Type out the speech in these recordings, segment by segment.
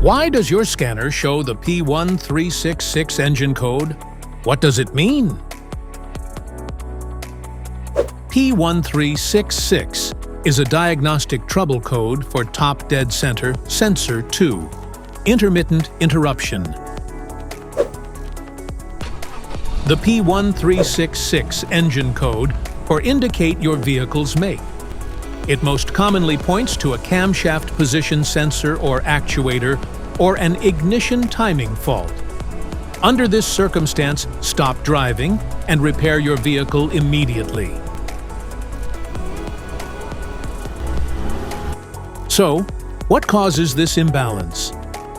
Why does your scanner show the P1366 engine code? What does it mean? P1366 is a diagnostic trouble code for top dead center sensor 2, intermittent interruption. The P1366 engine code or indicate your vehicle's make. It most commonly points to a camshaft position sensor or actuator or an ignition timing fault. Under this circumstance, stop driving and repair your vehicle immediately. So, what causes this imbalance?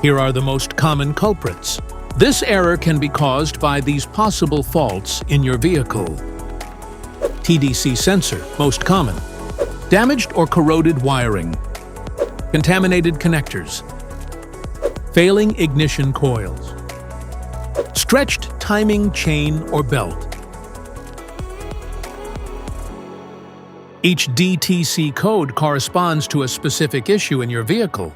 Here are the most common culprits. This error can be caused by these possible faults in your vehicle. TDC sensor, most common. Damaged or corroded wiring. Contaminated connectors. Failing ignition coils. Stretched timing chain or belt. Each DTC code corresponds to a specific issue in your vehicle.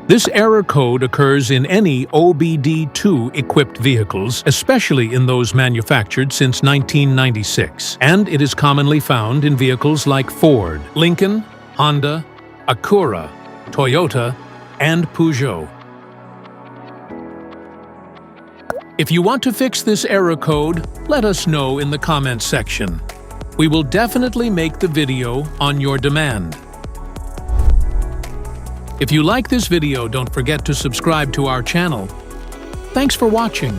This error code occurs in any OBD2 equipped vehicles, especially in those manufactured since 1996, and it is commonly found in vehicles like Ford, Lincoln, Honda, Acura, Toyota, and Peugeot. If you want to fix this error code, let us know in the comments section. We will definitely make the video on your demand. If you like this video, don't forget to subscribe to our channel. Thanks for watching.